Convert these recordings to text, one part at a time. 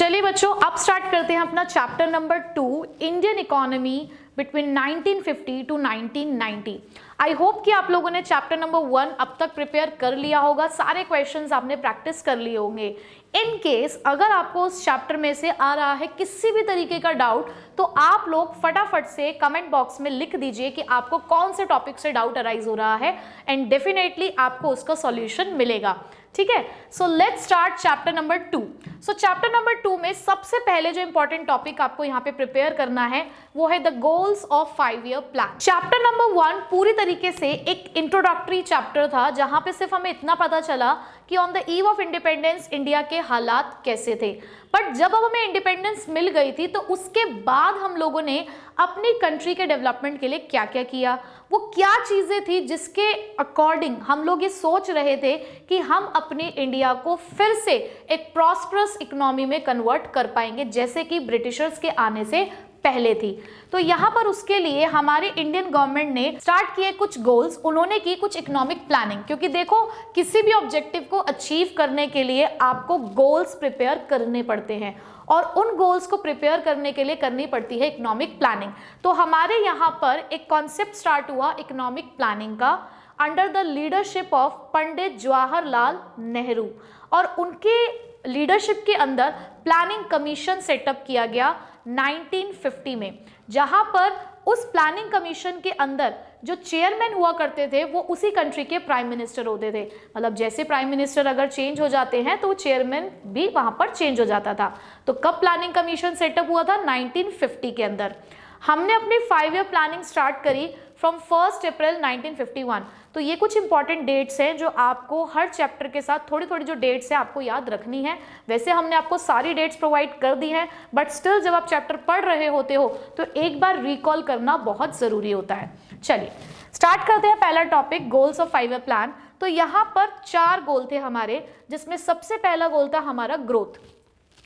चलिए बच्चों, अब स्टार्ट करते हैं अपना chapter number 2, Indian economy between 1950 to 1990। I hope कि आप लोगों ने चैप्टर नंबर 1 अब तक प्रिपेयर कर लिया होगा, सारे क्वेश्चंस आपने प्रैक्टिस कर लिए होंगे। इन केस अगर आपको उस चैप्टर में से आ रहा है किसी भी तरीके का डाउट, तो आप लोग फटाफट से कमेंट बॉक्स में लिख दीजिए कि आपको कौन से टॉपिक से डाउट अराइज हो रहा है, एंड डेफिनेटली आपको उसका सॉल्यूशन मिलेगा। ठीक है, so let's start chapter number 2। So chapter number 2 में सबसे पहले जो इंपॉर्टेंट टॉपिक आपको यहाँ पे प्रिपेयर करना है वो है the goals of 5 year plan. Chapter number 1 पूरी तरीके से एक इंट्रोडक्टरी चैप्टर था, जहां पे सिर्फ हमें इतना पता चला कि on the eve of independence India के हालात कैसे थे। बट जब अब हमें इंडिपेंडेंस मिल गई थी तो उसके बाद हम लोगों ने अपनी कंट्री के डेवलपमेंट के लिए क्या क्या किया, वो क्या चीजें थी जिसके अकॉर्डिंग हम लोग ये सोच रहे थे कि हम अपनी इंडिया को फिर से एक प्रॉस्परस इकोनॉमी में कन्वर्ट कर पाएंगे, जैसे कि ब्रिटिशर्स के आने से पहले थी। तो यहाँ पर उसके लिए हमारे इंडियन गवर्नमेंट ने स्टार्ट किए कुछ गोल्स, उन्होंने की कुछ इकोनॉमिक प्लानिंग, क्योंकि देखो किसी भी ऑब्जेक्टिव को अचीव करने के लिए आपको गोल्स प्रिपेयर करने पड़ते हैं, और उन गोल्स को प्रिपेयर करने के लिए करनी पड़ती है इकोनॉमिक प्लानिंग। तो हमारे यहाँ पर एक कॉन्सेप्ट स्टार्ट हुआ इकोनॉमिक प्लानिंग का under the leadership of Pandit Jawaharlal Nehru, और उनके लीडरशिप के अंदर प्लानिंग कमीशन सेटअप किया गया 1950 में, जहां पर उस प्लानिंग कमीशन के अंदर जो चेयरमैन हुआ करते थे वो उसी कंट्री के प्राइम मिनिस्टर होते थे। मतलब जैसे प्राइम मिनिस्टर अगर चेंज हो जाते हैं तो चेयरमैन भी वहां पर चेंज हो जाता था। तो कब प्लानिंग कमीशन सेटअप हुआ था? 1950 के अंदर। हमने अपनी 5 ईयर प्लानिंग स्टार्ट करी फ्रॉम 1 अप्रैल 1951। तो ये कुछ इंपॉर्टेंट डेट्स हैं जो आपको हर चैप्टर के साथ थोड़ी थोड़ी जो डेट्स हैं आपको याद रखनी है। वैसे हमने आपको सारी डेट्स प्रोवाइड कर दी हैं, बट स्टिल जब आप चैप्टर पढ़ रहे होते हो तो एक बार रिकॉल करना बहुत ज़रूरी होता है। चलिए स्टार्ट करते हैं पहला topic, goals of 5 year plan. तो यहाँ पर 4 गोल थे हमारे, जिसमें सबसे पहला गोल था हमारा ग्रोथ।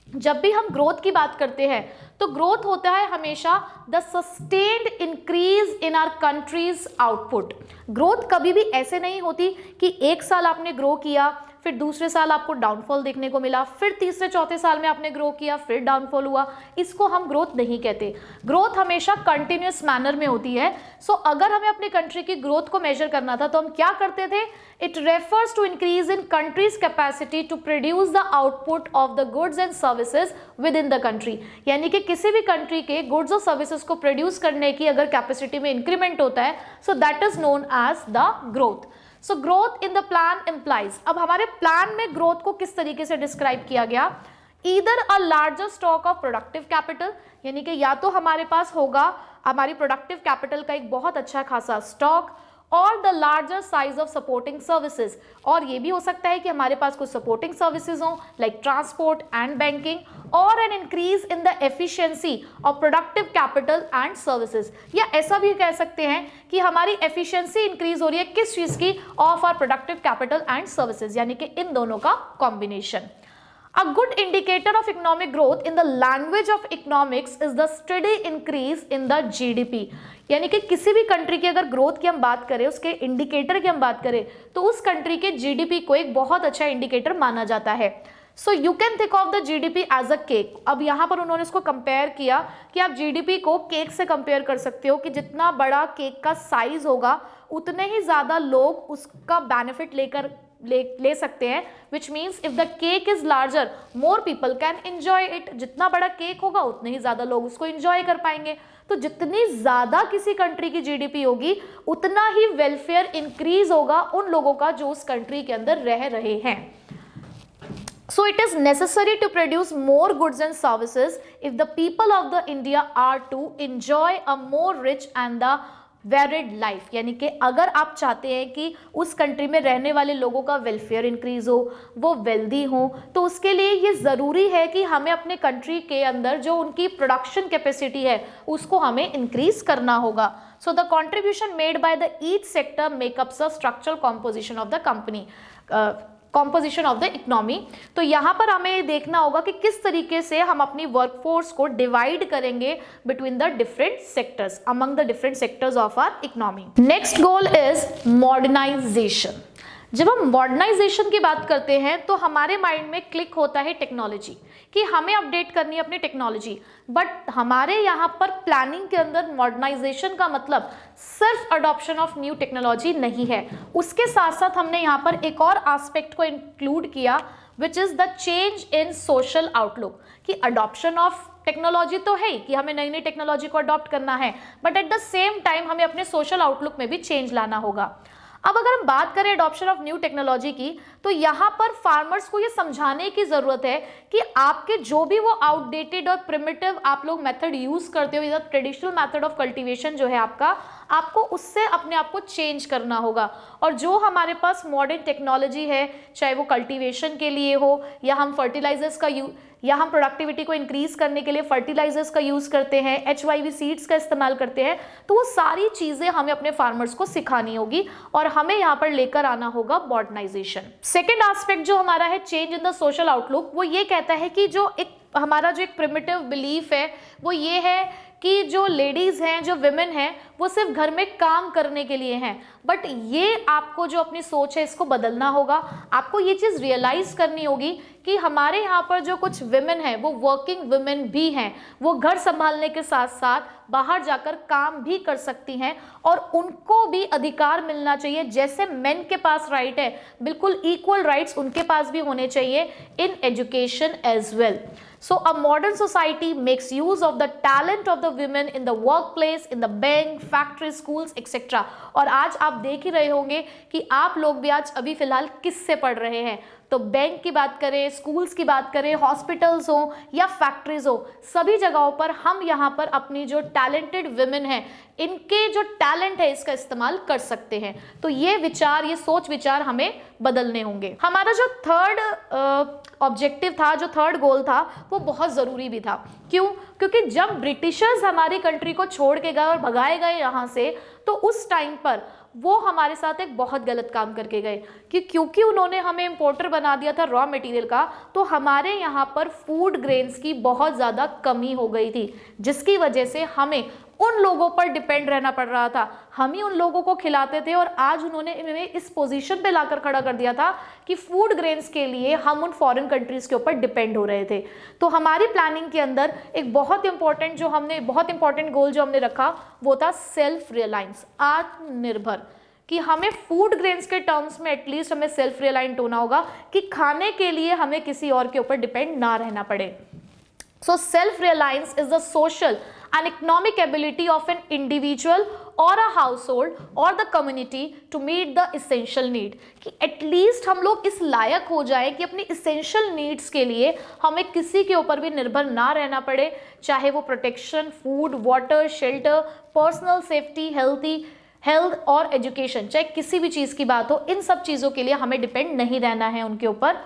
जब भी हम ग्रोथ की बात करते हैं तो ग्रोथ होता है हमेशा the sustained increase in our country's output. ग्रोथ कभी भी ऐसे नहीं होती कि एक साल आपने ग्रो किया, फिर दूसरे साल आपको डाउनफॉल देखने को मिला, फिर तीसरे चौथे साल में आपने ग्रो किया, फिर डाउनफॉल हुआ। इसको हम ग्रोथ नहीं कहते। ग्रोथ हमेशा कंटिन्यूअस मैनर में होती है। सो अगर हमें अपनी कंट्री की ग्रोथ को मेजर करना था तो हम क्या करते थे? It refers to increase in country's capacity to produce the output of the goods and services within the country. यानी कि किसी भी कंट्री के गुड्स और सर्विसेज को प्रोड्यूस करने की अगर कैपेसिटी में इंक्रीमेंट होता है, so that is known as the growth. So growth in the plan implies, अब हमारे प्लान में ग्रोथ को किस तरीके से डिस्क्राइब किया गया? Either a larger stock of productive capital, यानी कि या तो हमारे पास होगा हमारी प्रोडक्टिव कैपिटल का एक बहुत अच्छा खासा स्टॉक, और the larger size of supporting services, और ये भी हो सकता है कि हमारे पास कुछ सपोर्टिंग सर्विसेज हों लाइक ट्रांसपोर्ट एंड बैंकिंग, और an increase in the efficiency of productive capital and services. या ऐसा भी कह सकते हैं कि हमारी एफिशिएंसी इंक्रीज हो रही है किस चीज की? Of our productive capital and services, यानी कि इन दोनों का combination. A good indicator of economic growth in the language of economics is the steady increase in the GDP। यानी कि किसी भी कंट्री की अगर ग्रोथ की हम बात करें, उसके इंडिकेटर की हम बात करें, तो उस कंट्री के जीडीपी को एक बहुत अच्छा इंडिकेटर माना जाता है। So you can think of the GDP as a cake. अब यहाँ पर उन्होंने इसको कंपेयर किया कि आप जीडीपी को केक से कंपेयर कर सकते हो कि जितना बड़ा केक का साइज होगा उतने ही ज़्यादा लोग उसका बेनिफिट ले सकते हैं, which means if the cake is larger more people can enjoy it. जितना बड़ा केक होगा उतने ही ज्यादा लोग उसको एंजॉय कर पाएंगे। तो जितनी ज्यादा किसी कंट्री की जीडीपी होगी उतना ही वेलफेयर इंक्रीज होगा उन लोगों का जो उस कंट्री के अंदर रह रहे हैं। So it is necessary to produce more goods and services if the people of the India are to enjoy a more rich and the varied life. यानी कि अगर आप चाहते हैं कि उस कंट्री में रहने वाले लोगों का वेलफेयर इंक्रीज हो, वो वेल्दी हो, तो उसके लिए ये ज़रूरी है कि हमें अपने कंट्री के अंदर जो उनकी प्रोडक्शन कैपेसिटी है उसको हमें इंक्रीज करना होगा। So the contribution made by the each sector makeups the structural composition of the company, composition of the economy. तो यहाँ पर हमें देखना होगा कि किस तरीके से हम अपनी वर्कफोर्स को डिवाइड करेंगे between the different sectors, among the different sectors of our economy. Next goal is modernisation. जब हम मॉडर्नाइजेशन की बात करते हैं तो हमारे माइंड में क्लिक होता है टेक्नोलॉजी, कि हमें अपडेट करनी है अपनी टेक्नोलॉजी। बट हमारे यहाँ पर प्लानिंग के अंदर मॉडर्नाइजेशन का मतलब सिर्फ अडॉप्शन ऑफ न्यू टेक्नोलॉजी नहीं है, उसके साथ साथ हमने यहाँ पर एक और एस्पेक्ट को इंक्लूड किया, which is the change in social outlook. कि अडॉप्शन ऑफ टेक्नोलॉजी तो है ही कि हमें नई नई टेक्नोलॉजी को अडॉप्ट करना है, but at the same time हमें अपने सोशल आउटलुक में भी चेंज लाना होगा। अब अगर हम बात करें अडॉप्शन ऑफ न्यू टेक्नोलॉजी की, तो यहाँ पर फार्मर्स को ये समझाने की जरूरत है कि आपके जो भी वो आउटडेटेड और प्रिमिटिव आप लोग मेथड यूज करते हो, या ट्रेडिशनल मेथड ऑफ कल्टीवेशन जो है आपका, आपको उससे अपने आप को चेंज करना होगा। और जो हमारे पास मॉडर्न टेक्नोलॉजी है, चाहे वो कल्टीवेशन के लिए हो, या हम फर्टिलाइजर्स का या हम प्रोडक्टिविटी को इंक्रीज करने के लिए फर्टिलाइजर्स का यूज करते हैं, HYV सीड्स का इस्तेमाल करते हैं, तो वो सारी चीजें हमें अपने फार्मर्स को सिखानी होगी और हमें यहाँ पर लेकर आना होगा मॉडर्नाइजेशन। सेकेंड एस्पेक्ट जो हमारा है change in the social outlook, वो ये कहता है कि जो एक हमारा जो एक प्रिमिटिव बिलीफ है वो ये है कि जो लेडीज हैं, जो विमेन हैं, वो सिर्फ घर में काम करने के लिए हैं। बट ये आपको जो अपनी सोच है इसको बदलना होगा। आपको ये चीज़ रियलाइज करनी होगी कि हमारे यहाँ पर जो कुछ विमेन हैं वो वर्किंग विमेन भी हैं, वो घर संभालने के साथ साथ बाहर जाकर काम भी कर सकती हैं और उनको भी अधिकार मिलना चाहिए। जैसे मेन के पास राइट है, बिल्कुल इक्वल राइट्स उनके पास भी होने चाहिए in education as well. So a modern society makes use of the talent of the women in the workplace, in the bank, factory, schools, etc. और आज आप देख ही रहे होंगे कि आप लोग भी आज अभी फिलहाल किससे पढ़ रहे हैं, तो बैंक की बात करें, स्कूल्स की बात करें, हॉस्पिटल्स हो या फैक्ट्रीज हो, सभी जगहों पर हम यहाँ पर अपनी जो टैलेंटेड विमेन हैं, इनके जो टैलेंट है इसका इस्तेमाल कर सकते हैं। तो ये विचार, ये सोच विचार हमें बदलने होंगे। हमारा जो थर्ड ऑब्जेक्टिव था, जो थर्ड गोल था, वो बहुत ज़रूरी भी था। क्यों? क्योंकि जब ब्रिटिशर्स हमारी कंट्री को छोड़ के गए और भगाए गए यहाँ से, तो उस टाइम पर वो हमारे साथ एक बहुत गलत काम करके गए कि क्योंकि उन्होंने हमें इम्पोर्टर बना दिया था रॉ मटेरियल का, तो हमारे यहाँ पर फूड ग्रेन्स की बहुत ज़्यादा कमी हो गई थी, जिसकी वजह से हमें उन लोगों पर डिपेंड रहना पड़ रहा था। हम ही उन लोगों को खिलाते थे और आज उन्होंने इन्हें इस पोजीशन पे लाकर खड़ा कर दिया था कि फूड ग्रेन्स के लिए हम उन फॉरेन कंट्रीज़ के ऊपर डिपेंड हो रहे थे। तो हमारी प्लानिंग के अंदर एक बहुत इंपॉर्टेंट गोल जो हमने रखा वो था सेल्फ रिलायंस, आत्मनिर्भर, कि हमें फूड ग्रेन्स के टर्म्स में एटलीस्ट हमें सेल्फ रिलायंट होना होगा कि खाने के लिए हमें किसी और के ऊपर डिपेंड ना रहना पड़े। So self-reliance is the social and economic ability of an individual or a household or the community to meet the essential need, कि एटलीस्ट हम लोग इस लायक हो जाए कि अपनी essential needs के लिए हमें किसी के ऊपर भी निर्भर ना रहना पड़े, चाहे वो protection, food, water, shelter, personal safety, health और एजुकेशन, चाहे किसी भी चीज़ की बात हो, इन सब चीज़ों के लिए हमें डिपेंड नहीं रहना है उनके ऊपर।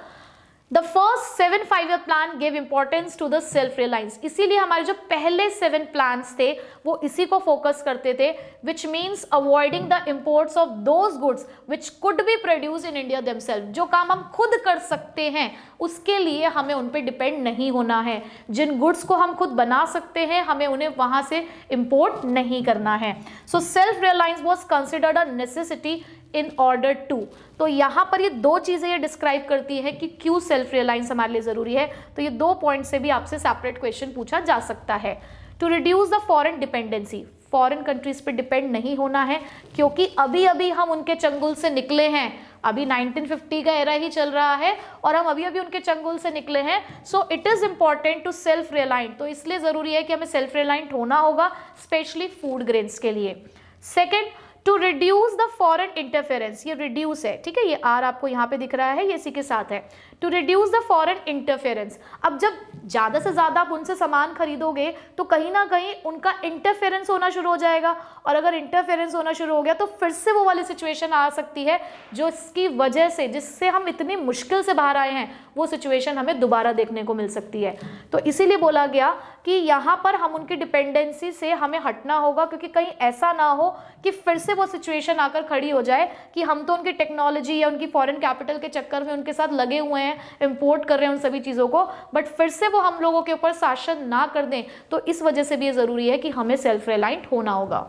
The first 7 5-year plan gave importance to the self-reliance, इसीलिए हमारे जो पहले 7 plans थे वो इसी को फोकस करते थे, which means avoiding the imports of those goods which could be produced in India themselves। जो काम हम खुद कर सकते हैं उसके लिए हमें उन पे डिपेंड नहीं होना है। जिन गुड्स को हम खुद बना सकते हैं हमें उन्हें वहाँ से इम्पोर्ट नहीं करना है। So self reliance was considered a necessity in order to. तो यहाँ पर ये दो चीज़ें ये डिस्क्राइब करती है कि क्यों सेल्फ रिलायंस हमारे लिए ज़रूरी है। तो ये दो पॉइंट से भी आपसे सेपरेट क्वेश्चन पूछा जा सकता है। To reduce the foreign dependency, foreign countries पे डिपेंड नहीं होना है, क्योंकि अभी अभी हम उनके चंगुल से निकले हैं। अभी 1950 का एरा ही चल रहा है और हम अभी अभी उनके चंगुल से निकले हैं। So it is important to self reliant, तो इसलिए ज़रूरी है कि हमें सेल्फ रिलायंट होना होगा, स्पेशली फूड ग्रेन्स के लिए। Second, to reduce the foreign interference, ये रिड्यूस है, ठीक है, ये आर आपको यहाँ पे दिख रहा है, ये इसी के साथ है। To reduce the foreign interference, अब जब ज़्यादा से ज़्यादा आप उनसे सामान खरीदोगे तो कहीं ना कहीं उनका इंटरफेरेंस होना शुरू हो जाएगा, और अगर इंटरफेरेंस होना शुरू हो गया तो फिर से वो वाली सिचुएशन आ सकती है जो इसकी वजह से, जिससे हम इतनी मुश्किल से बाहर आए हैं, वो सिचुएशन हमें दोबारा देखने को मिल सकती है। तो इसीलिए बोला गया कि यहाँ पर हम उनकी डिपेंडेंसी से हमें हटना होगा, क्योंकि कहीं ऐसा ना हो कि फिर से वो सिचुएशन आकर खड़ी हो जाए कि हम तो उनकी टेक्नोलॉजी या उनकी फॉरेन कैपिटल के चक्कर में उनके साथ लगे हुए हैं, इंपोर्ट कर रहे हैं उन सभी चीज़ों को, बट फिर से वो हम लोगों के ऊपर शासन ना कर दें। तो इस वजह से भी ये ज़रूरी है कि हमें सेल्फ रिलायंट होना होगा।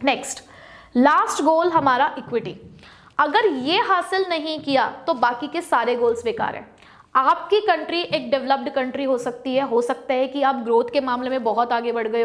नेक्स्ट, लास्ट गोल हमारा इक्विटी। अगर ये हासिल नहीं किया तो बाकी के सारे गोल्स बेकार हैं। आपकी कंट्री एक डेवलप्ड कंट्री हो सकती है, हो सकता है कि आप ग्रोथ के मामले में बहुत आगे बढ़ गए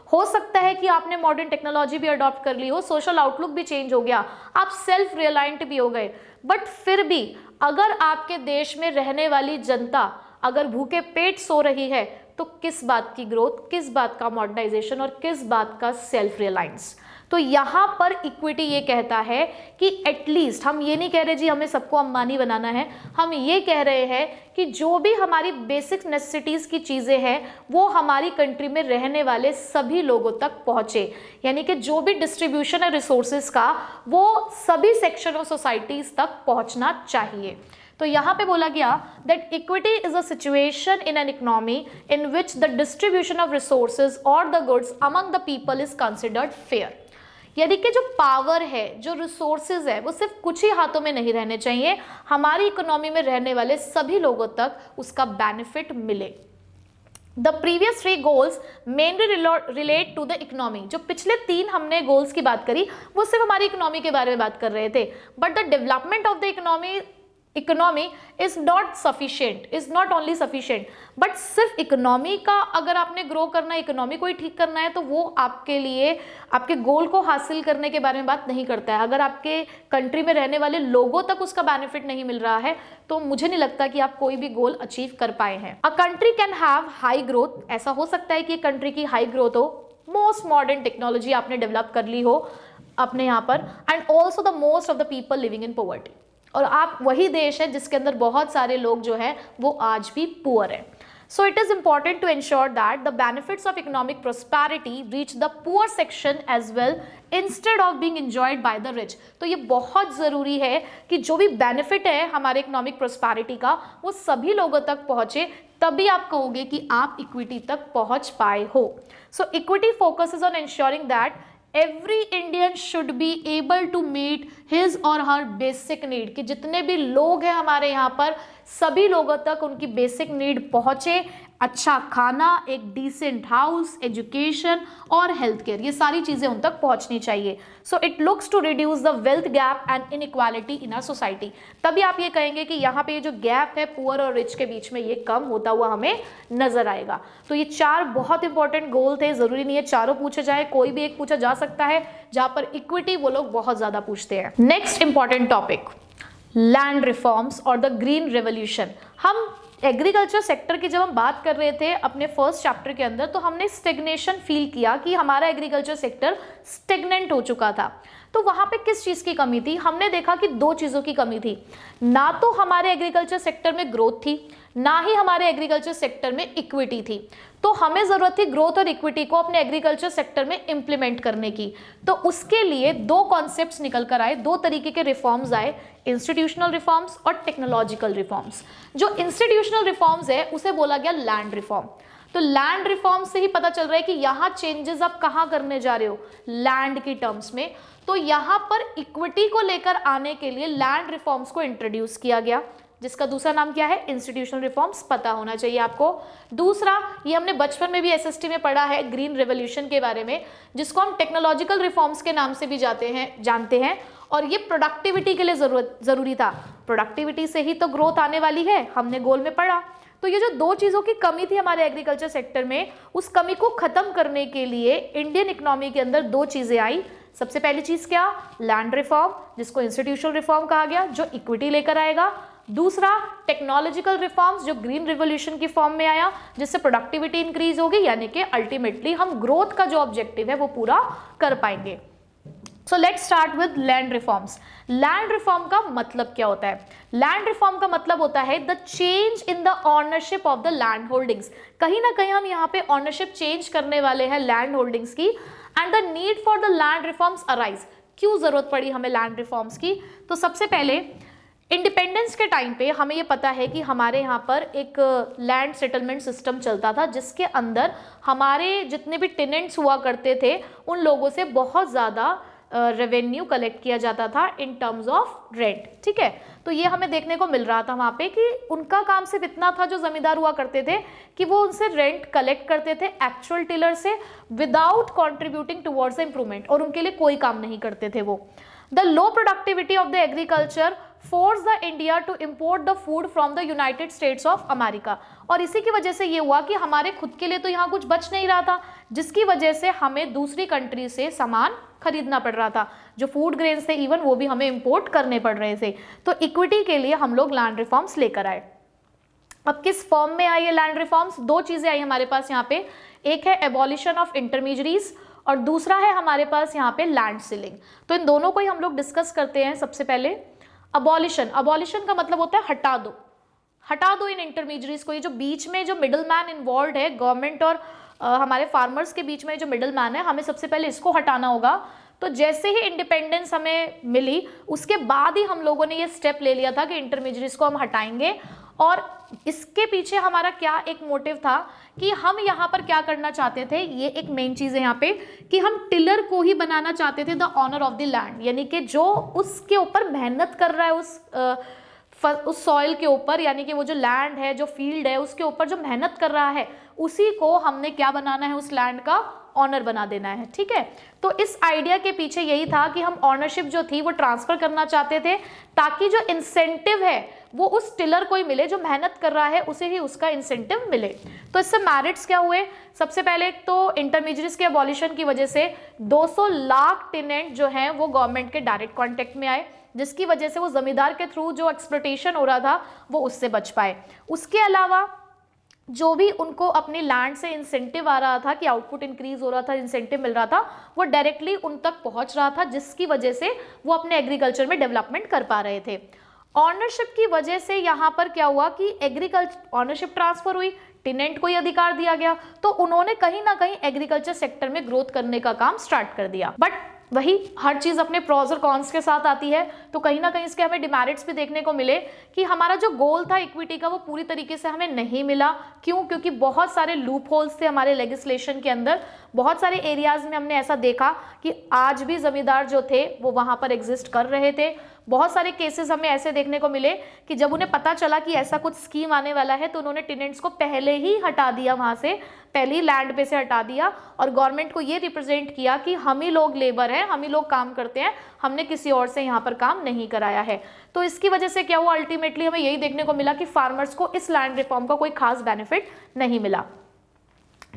हो सकता है कि आपने मॉडर्न टेक्नोलॉजी भी अडॉप्ट कर ली हो, सोशल आउटलुक भी चेंज हो गया, आप सेल्फ रिलायंट भी हो गए, बट फिर भी अगर आपके देश में रहने वाली जनता अगर भूखे पेट सो रही है तो किस बात की ग्रोथ, किस बात का मॉडर्नाइजेशन और किस बात का सेल्फ रिलायंस। तो यहाँ पर इक्विटी ये कहता है कि एटलीस्ट, हम ये नहीं कह रहे जी हमें सबको अंबानी बनाना है, हम ये कह रहे हैं कि जो भी हमारी बेसिक नेसेसिटीज़ की चीज़ें हैं वो हमारी कंट्री में रहने वाले सभी लोगों तक पहुँचे, यानी कि जो भी डिस्ट्रीब्यूशन है रिसोर्सेज का वो सभी सेक्शन ऑफ सोसाइटीज़ तक पहुँचना चाहिए। तो यहाँ पे बोला गया that equity is a situation in an economy in which the distribution of resources और the goods among the people is considered fair. यानी कि जो पावर है, जो रिसोर्सेज है, वो सिर्फ कुछ ही हाथों में नहीं रहने चाहिए, हमारी इकोनॉमी में रहने वाले सभी लोगों तक उसका बेनिफिट मिले। The previous 3 goals mainly relate to the economy. जो पिछले 3 हमने गोल्स की बात करी वो सिर्फ हमारी इकोनॉमी के बारे में बात कर रहे थे, but the development of the economy is not sufficient, is not only sufficient, but सिर्फ इकोनॉमी का अगर आपने ग्रो करना है, इकोनॉमी को ही ठीक करना है, तो वो आपके लिए आपके गोल को हासिल करने के बारे में बात नहीं करता है। अगर आपके कंट्री में रहने वाले लोगों तक उसका बेनिफिट नहीं मिल रहा है तो मुझे नहीं लगता कि आप कोई भी गोल अचीव कर पाए हैं। A country can have high growth, ऐसा हो सकता है कि कंट्री की हाई ग्रोथ हो, मोस्ट मॉडर्न टेक्नोलॉजी आपने डेवलप कर ली हो अपने यहाँ पर, and also the most of the people living in poverty, और आप वही देश है जिसके अंदर बहुत सारे लोग जो है वो आज भी पुअर है। So it is important to ensure that the benefits of economic prosperity reach the poor section as well instead of being enjoyed by the rich. तो ये बहुत ज़रूरी है कि जो भी बेनिफिट है हमारे इकोनॉमिक प्रोस्पैरिटी का वो सभी लोगों तक पहुँचे, तभी आप कहोगे कि आप इक्विटी तक पहुँच पाए हो। So equity focuses on ensuring that every Indian should be able to meet his or her basic need, कि जितने भी लोग हैं हमारे यहाँ पर सभी लोगों तक उनकी बेसिक नीड पहुँचे, अच्छा खाना, एक डिसेंट हाउस, एजुकेशन और हेल्थ केयर, ये सारी चीज़ें उन तक पहुँचनी चाहिए। So it looks to reduce the wealth gap and inequality in our society. तभी आप ये कहेंगे कि यहाँ पे ये जो गैप है पुअर और रिच के बीच में ये कम होता हुआ हमें नजर आएगा। तो ये 4 बहुत इंपॉर्टेंट गोल थे, ज़रूरी नहीं है चारों पूछे जाए, कोई भी एक पूछा जा सकता है, जहाँ पर इक्विटी वो लोग बहुत ज़्यादा पूछते हैं। Next important topic, land reforms और द ग्रीन रेवोल्यूशन। हम एग्रीकल्चर सेक्टर की जब हम बात कर रहे थे अपने फर्स्ट चैप्टर के अंदर, तो हमने स्टेग्नेशन फील किया कि हमारा एग्रीकल्चर सेक्टर स्टेग्नेंट हो चुका था। तो वहाँ पे किस चीज़ की कमी थी? हमने देखा कि 2 चीज़ों की कमी थी, ना तो हमारे एग्रीकल्चर सेक्टर में ग्रोथ थी, ना ही हमारे एग्रीकल्चर सेक्टर में इक्विटी थी। तो हमें ज़रूरत थी ग्रोथ और इक्विटी को अपने एग्रीकल्चर सेक्टर में इम्प्लीमेंट करने की। तो उसके लिए 2 कॉन्सेप्ट्स निकल कर आए, 2 तरीके के रिफॉर्म्स आए, इंस्टीट्यूशनल रिफॉर्म्स और टेक्नोलॉजिकल रिफॉर्म्स। जो इंस्टीट्यूशनल रिफॉर्म्स है उसे बोला गया लैंड रिफॉर्म। तो लैंड रिफॉर्म से ही पता चल रहा है कि यहाँ चेंजेस आप कहाँ करने जा रहे हो, लैंड की टर्म्स में। तो यहाँ पर इक्विटी को लेकर आने के लिए लैंड रिफॉर्म्स को इंट्रोड्यूस किया गया, जिसका दूसरा नाम क्या है, इंस्टीट्यूशनल रिफॉर्म्स, पता होना चाहिए आपको। दूसरा, ये हमने बचपन में भी एसएसटी में पढ़ा है ग्रीन रेवोल्यूशन के बारे में, जिसको हम टेक्नोलॉजिकल रिफॉर्म्स के नाम से भी जानते हैं, और ये प्रोडक्टिविटी के लिए जरूरी था। प्रोडक्टिविटी से ही तो ग्रोथ आने वाली है, हमने गोल में पढ़ा। तो ये जो 2 चीज़ों की कमी थी हमारे एग्रीकल्चर सेक्टर में, उस कमी को खत्म करने के लिए इंडियन इकोनॉमी के अंदर 2 चीज़ें आई। सबसे पहली चीज़ क्या, लैंड रिफॉर्म, जिसको इंस्टीट्यूशनल रिफॉर्म कहा गया, जो इक्विटी लेकर आएगा। दूसरा, टेक्नोलॉजिकल रिफॉर्म्स, जो ग्रीन रिवोल्यूशन की फॉर्म में आया, जिससे प्रोडक्टिविटी इंक्रीज होगी, यानी कि अल्टीमेटली हम ग्रोथ का जो ऑब्जेक्टिव है वो पूरा कर पाएंगे। So let's start with land reforms. Land reform का मतलब क्या होता है? लैंड रिफॉर्म का मतलब होता है the change in the ownership of the land holdings. कहीं ना कहीं हम यहाँ पे ऑनरशिप चेंज करने वाले हैं लैंड होल्डिंग्स की, and the need for the land reforms arise. क्यों जरूरत पड़ी हमें लैंड रिफॉर्म्स की? तो सबसे पहले इंडिपेंडेंस के टाइम पे हमें ये पता है कि हमारे यहाँ पर एक लैंड सेटलमेंट सिस्टम चलता था, जिसके अंदर हमारे जितने भी टेनेंट्स हुआ करते थे उन लोगों से बहुत ज़्यादा रेवेन्यू कलेक्ट किया जाता था इन टर्म्स ऑफ रेंट। ठीक है, तो ये हमें देखने को मिल रहा था वहाँ पे कि उनका काम सिर्फ इतना था, जो जमींदार हुआ करते थे, कि वो उनसे रेंट कलेक्ट करते थे एक्चुअल टिलर से without contributing towards the improvement, और उनके लिए कोई काम नहीं करते थे वो। The low productivity of the agriculture force the India to import the food from the United States of America. और इसी की वजह से ये हुआ कि हमारे खुद के लिए तो यहाँ कुछ बच नहीं रहा था, जिसकी वजह से हमें दूसरी कंट्री से सामान खरीदना पड़ रहा था। जो फूड ग्रेन्स थे इवन वो भी हमें इंपोर्ट करने पड़ रहे थे। तो इक्विटी के लिए हम लोग लैंड रिफॉर्म्स लेकर आए। अब किस फॉर्म में आई है लैंड रिफॉर्म्स? दो चीजें आई हमारे पास यहाँ पे, एक है एबॉलिशन ऑफ इंटरमीडियरीज और दूसरा है हमारे पास यहाँ पे लैंड सीलिंग। तो इन दोनों को ही हम लोग डिस्कस करते हैं। सबसे पहले अबॉलिशन। अबॉलिशन का मतलब होता है हटा दो, हटा दो इन इंटरमीडियरीज को। ये जो बीच में जो मिडल मैन इन्वॉल्व है, गवर्नमेंट और हमारे फार्मर्स के बीच में जो मिडल मैन है, हमें सबसे पहले इसको हटाना होगा। तो जैसे ही इंडिपेंडेंस हमें मिली उसके बाद ही हम लोगों ने ये स्टेप ले लिया था कि इंटरमीडियरीज को हम हटाएंगे। और इसके पीछे हमारा क्या एक मोटिव था कि हम यहाँ पर क्या करना चाहते थे, ये एक मेन चीज है यहाँ पे, कि हम टिलर को ही बनाना चाहते थे the owner of the land. यानी कि जो उसके ऊपर मेहनत कर रहा है उस सॉइल के ऊपर, यानी कि वो जो लैंड है, जो फील्ड है, उसके ऊपर जो मेहनत कर रहा है, उसी को हमने क्या बनाना है, उस लैंड का ऑनर बना देना है। ठीक है, तो इस आइडिया के पीछे यही था कि हम ऑनरशिप जो थी वो ट्रांसफर करना चाहते थे, ताकि जो इंसेंटिव है वो उस टिलर को ही मिले, जो मेहनत कर रहा है उसे ही उसका इंसेंटिव मिले। तो इससे मैरिट्स क्या हुए? सबसे पहले तो इंटरमीडियरीज के अबॉलिशन की वजह से 200 लाख टेनेंट जो हैं वो गवर्नमेंट के डायरेक्ट कॉन्टेक्ट में आए, जिसकी वजह से वो जमींदार के थ्रू जो एक्सप्लॉयटेशन हो रहा था वो उससे बच पाए। उसके अलावा जो भी उनको अपनी लैंड से इंसेंटिव आ रहा था कि आउटपुट इंक्रीज हो रहा था, इंसेंटिव मिल रहा था, वो डायरेक्टली उन तक पहुंच रहा था, जिसकी वजह से वो अपने एग्रीकल्चर में डेवलपमेंट कर पा रहे थे। ऑनरशिप की वजह से यहाँ पर क्या हुआ कि एग्रीकल्चर ऑनरशिप ट्रांसफर हुई, टेनेंट को ही अधिकार दिया गया, तो उन्होंने कहीं ना कहीं एग्रीकल्चर सेक्टर में ग्रोथ करने का काम स्टार्ट कर दिया। बट वही हर चीज अपने प्रॉज और कॉन्स के साथ आती है, तो कहीं ना कहीं इसके हमें डिमेरिट्स भी देखने को मिले कि हमारा जो गोल था इक्विटी का वो पूरी तरीके से हमें नहीं मिला। क्यों? क्योंकि बहुत सारे लूप होल्स थे हमारे लेजिस्लेशन के अंदर। बहुत सारे एरियाज में हमने ऐसा देखा कि आज भी जमींदार जो थे वो वहां पर एग्जिस्ट कर रहे थे। बहुत सारे केसेस हमें ऐसे देखने को मिले कि जब उन्हें पता चला कि ऐसा कुछ स्कीम आने वाला है तो उन्होंने टेनेंट्स को पहले ही हटा दिया, वहां से पहले ही लैंड पे से हटा दिया, और गवर्नमेंट को ये रिप्रेजेंट किया कि हम ही लोग लेबर हैं, हम ही लोग काम करते हैं, हमने किसी और से यहाँ पर काम नहीं कराया है। तो इसकी वजह से क्या हुआ, अल्टीमेटली हमें यही देखने को मिला कि फार्मर्स को इस लैंड रिफॉर्म का कोई खास बेनिफिट नहीं मिला।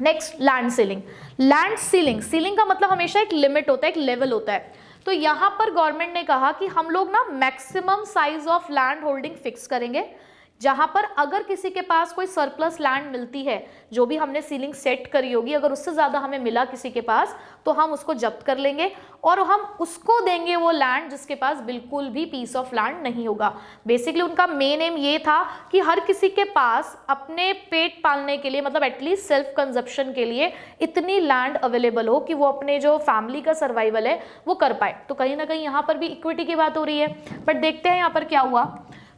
Next, land ceiling. Land ceiling, ceiling का मतलब हमेशा एक लिमिट होता है, एक लेवल होता है। तो यहाँ पर गवर्नमेंट ने कहा कि हम लोग ना maximum size of land holding fix करेंगे, जहां पर अगर किसी के पास कोई सरप्लस लैंड मिलती है, जो भी हमने सीलिंग सेट करी होगी, अगर उससे ज़्यादा हमें मिला किसी के पास तो हम उसको जब्त कर लेंगे और हम उसको देंगे वो लैंड जिसके पास बिल्कुल भी पीस ऑफ लैंड नहीं होगा। बेसिकली उनका मेन एम ये था कि हर किसी के पास अपने पेट पालने के लिए, मतलब एटलीस्ट सेल्फ कंजप्शन के लिए इतनी लैंड अवेलेबल हो कि वो अपने जो फैमिली का सर्वाइवल है वो कर पाए। तो कहीं ना कहीं यहाँ पर भी इक्विटी की बात हो रही है। बट देखते हैं यहाँ पर क्या हुआ।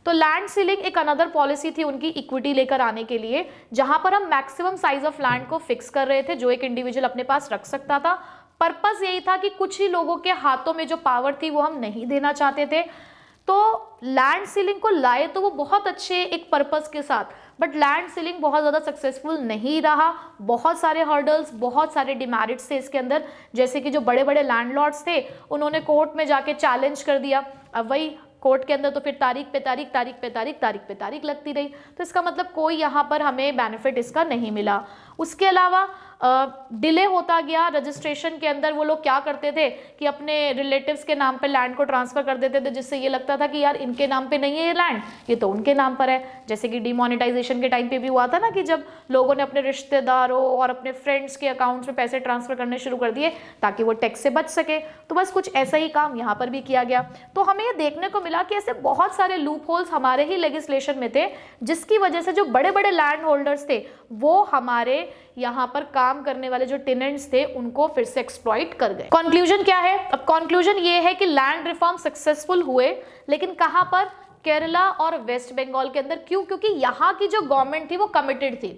तो लैंड सीलिंग एक अनदर पॉलिसी थी उनकी इक्विटी लेकर आने के लिए, जहां पर हम मैक्सिमम साइज ऑफ लैंड को फिक्स कर रहे थे जो एक इंडिविजुअल अपने पास रख सकता था। पर्पस यही था कि कुछ ही लोगों के हाथों में जो पावर थी वो हम नहीं देना चाहते थे। तो लैंड सीलिंग को लाए तो वो बहुत अच्छे एक पर्पस के साथ, बट लैंड सीलिंग बहुत ज़्यादा सक्सेसफुल नहीं रहा। बहुत सारे हर्डल्स, बहुत सारे डिमेरिट्स थे इसके अंदर, जैसे कि जो बड़े बड़े लैंडलॉर्ड्स थे उन्होंने कोर्ट में जाके चैलेंज कर दिया। अब वही कोर्ट के अंदर तो फिर तारीख पे तारीख, तारीख पे तारीख, तारीख पे तारीख लगती रही। तो इसका मतलब कोई यहाँ पर हमें बेनिफिट इसका नहीं मिला। उसके अलावा डिले होता गया रजिस्ट्रेशन के अंदर। वो लोग क्या करते थे कि अपने रिलेटिव्स के नाम पे लैंड को ट्रांसफर कर देते थे, जिससे ये लगता था कि यार इनके नाम पे नहीं है ये लैंड, ये तो उनके नाम पर है। जैसे कि डिमोनेटाइजेशन के टाइम पे भी हुआ था ना, कि जब लोगों ने अपने रिश्तेदारों और अपने फ्रेंड्स के अकाउंट्स में पैसे ट्रांसफर करने शुरू कर दिए ताकि वो टैक्स से बच सके। तो बस कुछ ऐसा ही काम यहाँ पर भी किया गया। तो हमें ये देखने को मिला कि ऐसे बहुत सारे लूप होल्स हमारे ही लेजिस्लेशन में थे, जिसकी वजह से जो बड़े बड़े लैंड होल्डर्स थे वो हमारे यहाँ पर काम करने वाले जो टेनेंट्स थे उनको फिर से एक्सप्लॉइट कर गए। कंक्लूजन क्या है? अब कंक्लूजन ये है कि लैंड रिफॉर्म सक्सेसफुल हुए, लेकिन कहाँ पर? केरला और वेस्ट बंगाल के अंदर। क्यों? क्योंकि यहाँ की जो गवर्नमेंट थी वो कमिटेड थी।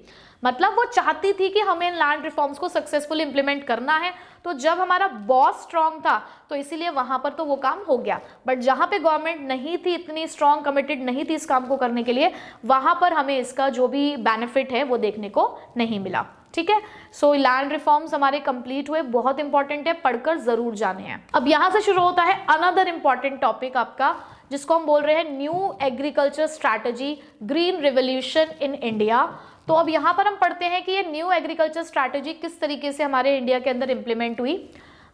मतलब वो चाहती थी कि हमें लैंड रिफॉर्म्स को सक्सेसफुली इंप्लीमेंट करना है, तो जब हमारा बॉस स्ट्रांग था तो इसीलिए वहां पर तो वो काम हो गया। बट जहां पे गवर्नमेंट नहीं थी, इतनी स्ट्रांग कमिटेड नहीं थी इस काम को करने के लिए, वहां पर हमें इसका जो भी बेनिफिट है वो देखने को नहीं मिला। ठीक है, सो लैंड रिफॉर्म्स हमारे कंप्लीट हुए, बहुत इंपॉर्टेंट है, पढ़कर जरूर जाने हैं। अब यहां से शुरू होता है अनदर इंपॉर्टेंट टॉपिक आपका, जिसको हम बोल रहे हैं new agriculture strategy, green revolution in India. तो अब यहाँ पर हम पढ़ते हैं कि ये न्यू एग्रीकल्चर स्ट्रैटेजी किस तरीके से हमारे इंडिया के अंदर इंप्लीमेंट हुई।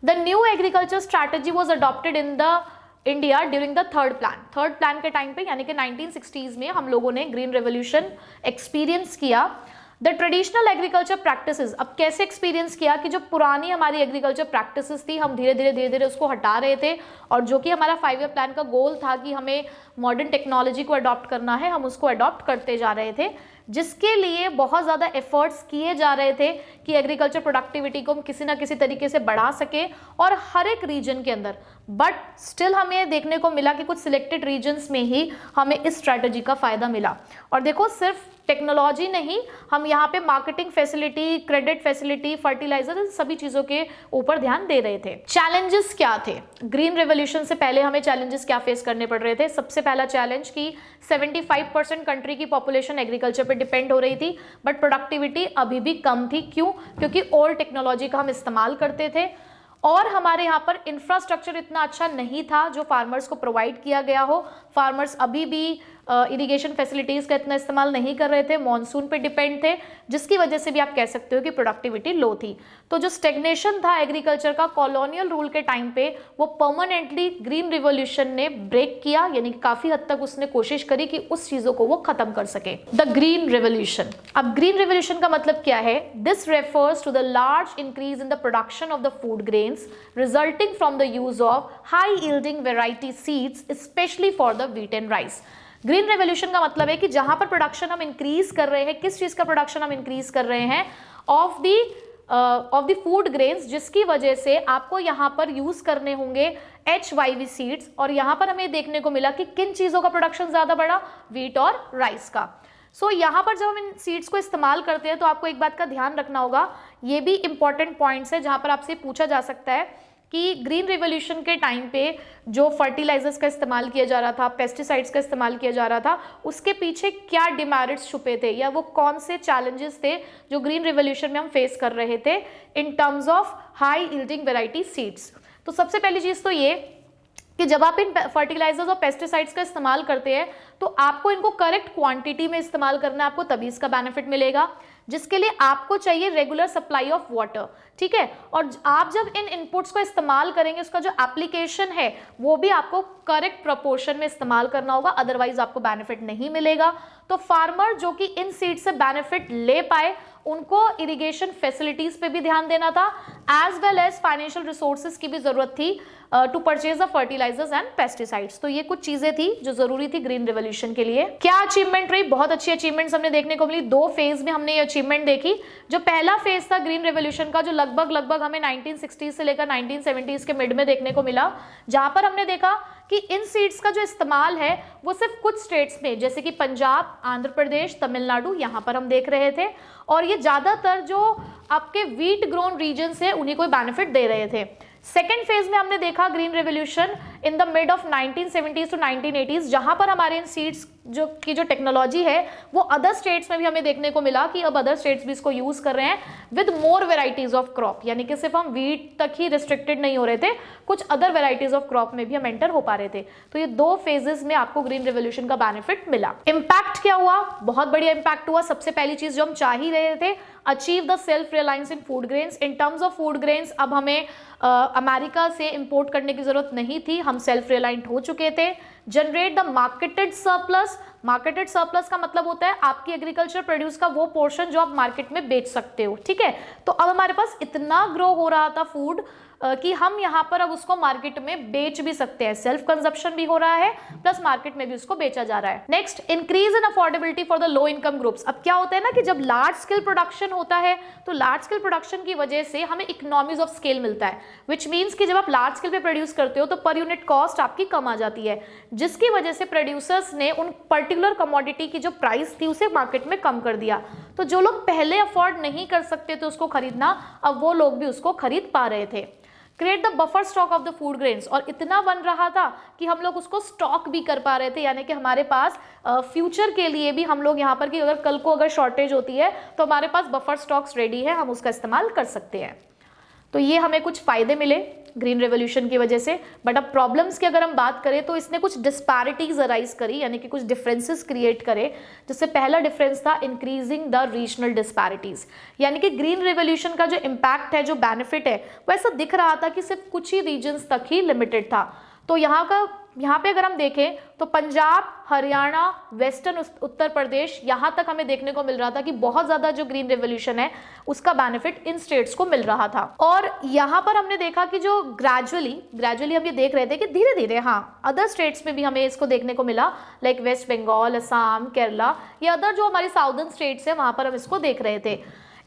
The new agriculture strategy was adopted in the India during the third plan के टाइम पे, यानी कि 1960s में हम लोगों ने ग्रीन रेवोल्यूशन एक्सपीरियंस किया। द ट्रेडिशनल एग्रीकल्चर प्रैक्टिसेस, अब कैसे एक्सपीरियंस किया कि जो पुरानी हमारी एग्रीकल्चर प्रैक्टिसेस थी, हम धीरे धीरे उसको हटा रहे थे, और जो कि हमारा 5 ईयर प्लान का गोल था कि हमें मॉडर्न टेक्नोलॉजी को अडॉप्ट करना है, हम उसको अडॉप्ट करते जा रहे थे, जिसके लिए बहुत ज़्यादा एफर्ट्स किए जा रहे थे कि एग्रीकल्चर प्रोडक्टिविटी को हम किसी ना किसी तरीके से बढ़ा सके और हर एक रीजन के अंदर। बट स्टिल हमें देखने को मिला कि कुछ सिलेक्टेड रीजन्स में ही हमें इस स्ट्रैटेजी का फ़ायदा मिला। और देखो, सिर्फ टेक्नोलॉजी नहीं, हम यहाँ पे marketing facility, credit facility, fertiliser, इन सभी चीज़ों के ऊपर ध्यान दे रहे थे। चैलेंजेस क्या थे? ग्रीन रेवोल्यूशन से पहले हमें चैलेंजेस क्या फेस करने पड़ रहे थे? सबसे पहला चैलेंज कि 75% कंट्री की पॉपुलेशन एग्रीकल्चर पे डिपेंड हो रही थी, बट प्रोडक्टिविटी अभी भी कम थी। क्यों? क्योंकि ओल्ड टेक्नोलॉजी का हम इस्तेमाल करते थे, और हमारे यहाँ पर इंफ्रास्ट्रक्चर इतना अच्छा नहीं था जो फार्मर्स को प्रोवाइड किया गया हो। फार्मर्स अभी भी इरिगेशन फैसिलिटीज़ का इतना इस्तेमाल नहीं कर रहे थे, मॉनसून पे डिपेंड थे, जिसकी वजह से भी आप कह सकते हो कि प्रोडक्टिविटी लो थी। तो जो स्टेग्नेशन था एग्रीकल्चर का कॉलोनियल रूल के टाइम पे, वो परमानेंटली ग्रीन रिवोल्यूशन ने ब्रेक किया, यानी कि काफ़ी हद तक उसने कोशिश करी कि उस चीज़ों को वो खत्म कर सके। द ग्रीन रिवोल्यूशन, अब ग्रीन रिवोल्यूशन का मतलब क्या है? This refers to the large increase in the production of the food grains resulting from the use of high yielding variety seeds specially for the wheat and rice. Green revolution का मतलब है कि जहां पर प्रोडक्शन हम increase कर रहे हैं, किस चीज का प्रोडक्शन हम इंक्रीज कर रहे हैं? ऑफ द फूड ग्रेन्स, जिसकी वजह से आपको यहां पर यूज करने होंगे HYV सीड्स। और यहां पर हमें देखने को मिला कि किन चीजों का प्रोडक्शन ज्यादा बढ़ा? व्हीट और राइस का। सो यहाँ पर जब हम इन सीड्स को इस्तेमाल करते हैं तो आपको एक बात का ध्यान रखना होगा, ये भी इंपॉर्टेंट पॉइंट्स है जहां पर आपसे पूछा जा सकता है कि ग्रीन रिवोल्यूशन के टाइम पे जो फर्टिलाइजर्स का इस्तेमाल किया जा रहा था, पेस्टिसाइड्स का इस्तेमाल किया जा रहा था, उसके पीछे क्या डिमेरिट्स छुपे थे, या वो कौन से चैलेंजेस थे जो ग्रीन रिवोल्यूशन में हम फेस कर रहे थे in terms of high yielding variety seeds. तो सबसे पहली चीज़ तो ये कि जब आप इन फर्टिलाइजर्स और पेस्टिसाइड्स का इस्तेमाल करते हैं तो आपको इनको करेक्ट क्वांटिटी में इस्तेमाल करना है, आपको तभी इसका बेनिफिट मिलेगा, जिसके लिए आपको चाहिए रेगुलर सप्लाई ऑफ वाटर। ठीक है, और आप जब इन इनपुट्स को इस्तेमाल करेंगे, उसका जो एप्लीकेशन है वो भी आपको करेक्ट प्रोपोर्शन में इस्तेमाल करना होगा, अदरवाइज आपको बेनिफिट नहीं मिलेगा। तो फार्मर जो कि इन सीड से बेनिफिट ले पाए, उनको इरिगेशन फैसिलिटीज पे भी ध्यान देना था, as well as financial resources की भी जरूरत थी to purchase the fertilisers and pesticides. तो ये कुछ चीजें थी जो जरूरी थी ग्रीन रिवोल्यूशन के लिए। क्या अचीवमेंट रही? बहुत अच्छी अचीवमेंट्स हमने देखने को मिली। 2 फेज में हमने ये अचीवमेंट देखी। जो पहला फेज था ग्रीन रिवोल्यूशन का, जो लगभग हमें 1960s से लेकर 1970s के मिड में देखने को मिला, जहां पर हमने देखा कि इन सीड्स का जो इस्तेमाल है वो सिर्फ कुछ स्टेट्स में, जैसे कि पंजाब, आंध्र प्रदेश, तमिलनाडु, यहाँ पर हम देख रहे थे, और ये ज़्यादातर जो आपके व्हीट ग्रोन रीजन्स है उन्हीं को बेनिफिट दे रहे थे। सेकेंड फेज में हमने देखा green revolution in the mid of 1970s to 1980s, जहां पर हमारे इन सीड्स जो टेक्नोलॉजी है वो अदर स्टेट्स में भी हमें देखने को मिला कि अब अदर स्टेट्स भी इसको यूज कर रहे हैं with more varieties of crop, यानी कि सिर्फ हम व्हीट तक ही रिस्ट्रिक्टेड नहीं हो रहे थे, कुछ अदर वेराइटीज ऑफ क्रॉप में भी हम एंटर हो पा रहे थे। तो ये 2 फेजेस में आपको ग्रीन रिवोल्यूशन का बेनिफिट मिला। इम्पैक्ट क्या हुआ? बहुत बढ़िया इम्पैक्ट हुआ। सबसे पहली चीज जो हम चाह ही रहे थे, achieve the self reliance in food grains. In terms of food grains अब हमें अमेरिका से इंपोर्ट करने की जरूरत नहीं थी, हम सेल्फ रिलायंट हो चुके थे। Generate the marketed surplus. Marketed surplus का मतलब होता है आपकी एग्रीकल्चर प्रोड्यूस का वो पोर्शन जो आप मार्केट में बेच सकते हो। ठीक है, तो अब हमारे पास इतना ग्रो हो रहा था फूड कि हम यहाँ पर अब उसको मार्केट में बेच भी सकते हैं, सेल्फ कंजप्शन भी हो रहा है प्लस मार्केट में भी उसको बेचा जा रहा है। Next, increase in affordability for the low income groups. अब क्या होता है ना कि जब लार्ज स्केल प्रोडक्शन होता है तो लार्ज स्केल प्रोडक्शन की वजह से हमें इकोनॉमीज ऑफ स्केल मिलता है, विच मीन्स कि जब आप लार्ज स्केल पे प्रोड्यूस करते हो तो पर यूनिट कॉस्ट आपकी कम आ जाती है, जिसकी वजह से प्रोड्यूसर्स ने उन पर्टिकुलर कमोडिटी की जो प्राइस थी उसे मार्केट में कम कर दिया। तो जो लोग पहले अफोर्ड नहीं कर सकते थे उसको खरीदना, अब वो लोग भी उसको खरीद पा रहे थे। Create the buffer stock of the food grains, और इतना बन रहा था कि हम लोग उसको स्टॉक भी कर पा रहे थे, यानी कि हमारे पास फ्यूचर के लिए भी हम लोग यहाँ पर कि अगर कल को अगर शॉर्टेज होती है तो हमारे पास बफर स्टॉक्स रेडी है, हम उसका इस्तेमाल कर सकते हैं। तो ये हमें कुछ फायदे मिले ग्रीन रेवोल्यूशन की वजह से। बट अब प्रॉब्लम्स की अगर हम बात करें तो इसने कुछ डिस्पैरिटीज अराइज करी, यानी कि कुछ डिफरेंसेस क्रिएट करे। जिससे पहला डिफरेंस था इंक्रीजिंग द रीजनल डिस्पैरिटीज, यानी कि ग्रीन रेवोल्यूशन का जो इम्पैक्ट है, जो बेनिफिट है, वो ऐसा दिख रहा था कि सिर्फ कुछ ही रीजन्स तक ही लिमिटेड था। तो यहाँ पे अगर हम देखें तो पंजाब, हरियाणा, वेस्टर्न उत्तर प्रदेश, यहाँ तक हमें देखने को मिल रहा था कि बहुत ज़्यादा जो ग्रीन रेवोल्यूशन है उसका बेनिफिट इन स्टेट्स को मिल रहा था। और यहाँ पर हमने देखा कि जो ग्रेजुअली हम ये देख रहे थे कि धीरे धीरे अदर स्टेट्स में भी हमें इसको देखने को मिला, लाइक वेस्ट बंगाल, असम, केरला, या अदर जो हमारी साउदर्न स्टेट्स है वहाँ पर हम इसको देख रहे थे।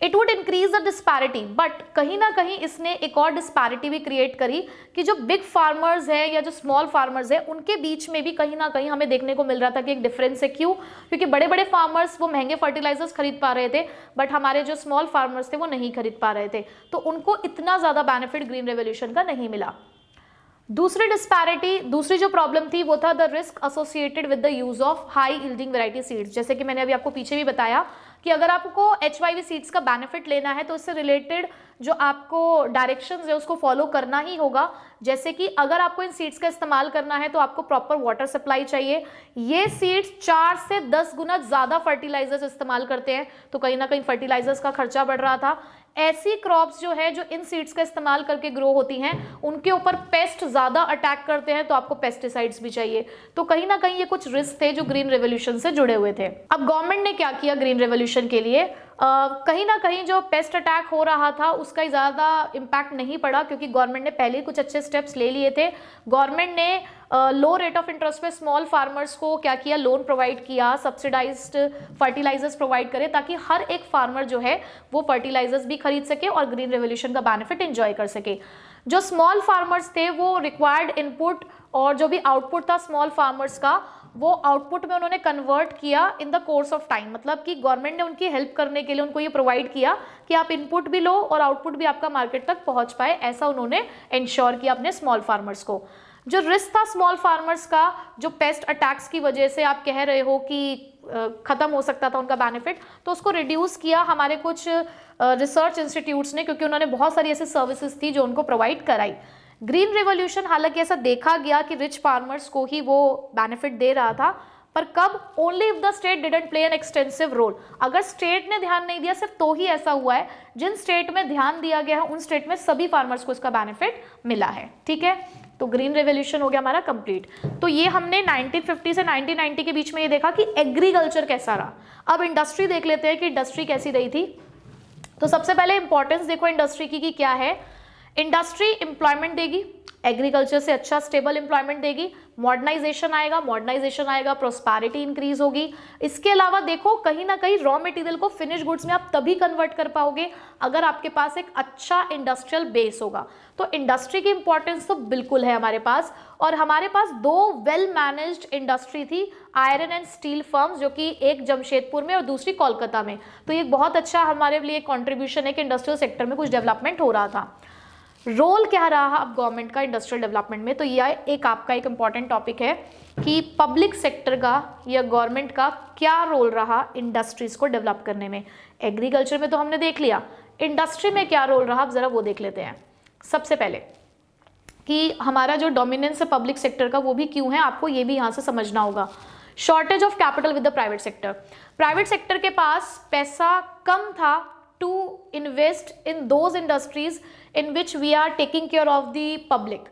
It would increase the disparity, but कहीं ना कहीं इसने एक और डिस्पैरिटी भी क्रिएट करी कि जो बिग फार्मर्स है या जो स्मॉल फार्मर्स है उनके बीच में भी कहीं ना कहीं हमें देखने को मिल रहा था कि एक डिफरेंस है। क्यों? क्योंकि बड़े बड़े फार्मर्स वो महंगे फर्टिलाइजर्स खरीद पा रहे थे, बट हमारे जो स्मॉल फार्मर्स थे वो नहीं खरीद पा रहे थे, तो उनको इतना ज़्यादा बेनिफिट ग्रीन रेवोल्यूशन का नहीं मिला। दूसरी जो प्रॉब्लम थी वो था the risk associated with the use of high yielding variety seeds. जैसे कि मैंने अभी आपको पीछे भी बताया कि अगर आपको HYV सीड्स का बेनिफिट लेना है तो इससे रिलेटेड जो आपको डायरेक्शंस है उसको फॉलो करना ही होगा। जैसे कि अगर आपको इन सीड्स का इस्तेमाल करना है तो आपको प्रॉपर वाटर सप्लाई चाहिए। ये सीड्स 4 से 10 गुना ज़्यादा फर्टिलाइजर्स इस्तेमाल करते हैं, तो कहीं ना कहीं फर्टिलाइजर्स का खर्चा बढ़ रहा था। ऐसी क्रॉप्स जो है जो इन सीड्स का इस्तेमाल करके ग्रो होती हैं उनके ऊपर पेस्ट ज़्यादा अटैक करते हैं, तो आपको पेस्टिसाइड्स भी चाहिए। तो कहीं ना कहीं ये कुछ रिस्क थे जो ग्रीन रेवोल्यूशन से जुड़े हुए थे। अब गवर्नमेंट ने क्या किया ग्रीन रेवोल्यूशन के लिए? कहीं ना कहीं जो पेस्ट अटैक हो रहा था उसका ज़्यादा इम्पैक्ट नहीं पड़ा, क्योंकि गवर्नमेंट ने पहले कुछ अच्छे स्टेप्स ले लिए थे। गवर्नमेंट ने लो रेट ऑफ इंटरेस्ट पे स्मॉल फार्मर्स को क्या किया, लोन प्रोवाइड किया, सब्सिडाइज्ड फर्टिलाइजर्स प्रोवाइड करे, ताकि हर एक फार्मर जो है वो फर्टिलाइजर्स भी खरीद सके और ग्रीन रेवोल्यूशन का बेनिफिट एंजॉय कर सके। जो स्मॉल फार्मर्स थे वो रिक्वायर्ड इनपुट और जो भी आउटपुट था स्मॉल फार्मर्स का, वो आउटपुट में उन्होंने कन्वर्ट किया in the course of time. मतलब कि गवर्नमेंट ने उनकी हेल्प करने के लिए उनको ये प्रोवाइड किया कि आप इनपुट भी लो और आउटपुट भी आपका मार्केट तक पहुंच पाए, ऐसा उन्होंने इंश्योर किया अपने स्मॉल फार्मर्स को। जो रिस्क था स्मॉल फार्मर्स का, जो पेस्ट अटैक्स की वजह से आप कह रहे हो कि खत्म हो सकता था उनका बेनिफिट, तो उसको रिड्यूस किया हमारे कुछ रिसर्च इंस्टीट्यूट्स ने, क्योंकि उन्होंने बहुत सारी ऐसी सर्विसेज थी जो उनको प्रोवाइड कराई। ग्रीन रेवोल्यूशन हालांकि ऐसा देखा गया कि रिच फार्मर्स को ही वो बेनिफिट दे रहा था, पर कब? Only if the state didn't play an extensive role. अगर स्टेट ने ध्यान नहीं दिया सिर्फ तो ही ऐसा हुआ है। जिन स्टेट में ध्यान दिया गया है उन स्टेट में सभी फार्मर्स को इसका बेनिफिट मिला है। ठीक है, तो ग्रीन रेवोल्यूशन हो गया हमारा कंप्लीट। तो ये हमने 1950 से 1990 के बीच में ये देखा कि एग्रीकल्चर कैसा रहा। अब इंडस्ट्री देख लेते हैं कि इंडस्ट्री कैसी रही थी। तो सबसे पहले इंपॉर्टेंस देखो इंडस्ट्री की कि क्या है। इंडस्ट्री एम्प्लॉयमेंट देगी, एग्रीकल्चर से अच्छा स्टेबल एम्प्लॉयमेंट देगी, मॉडर्नाइजेशन आएगा, प्रोस्पैरिटी इंक्रीज होगी। इसके अलावा देखो कहीं ना कहीं रॉ मटेरियल को फिनिश गुड्स में आप तभी कन्वर्ट कर पाओगे अगर आपके पास एक अच्छा इंडस्ट्रियल बेस होगा। तो इंडस्ट्री की इंपॉर्टेंस तो बिल्कुल है हमारे पास। और हमारे पास 2 वेल मैनेज्ड इंडस्ट्री थी, आयरन एंड स्टील फर्म्स, जो कि एक जमशेदपुर में और दूसरी कोलकाता में। तो ये बहुत अच्छा हमारे लिए कॉन्ट्रीब्यूशन है कि इंडस्ट्रियल सेक्टर में कुछ डेवलपमेंट हो रहा था। रोल क्या रहा अब गवर्नमेंट का इंडस्ट्रियल डेवलपमेंट में? तो यह एक आपका एक इम्पॉर्टेंट टॉपिक है कि पब्लिक सेक्टर का या गवर्नमेंट का क्या रोल रहा इंडस्ट्रीज को डेवलप करने में। एग्रीकल्चर में तो हमने देख लिया, इंडस्ट्री में क्या रोल रहा अब जरा वो देख लेते हैं। सबसे पहले कि हमारा जो डोमिनेंस है पब्लिक सेक्टर का वो भी क्यों है, आपको ये भी यहाँ से समझना होगा। Shortage of capital with the private sector. Private sector के पास पैसा कम था to invest in those industries in which we are taking care of the public.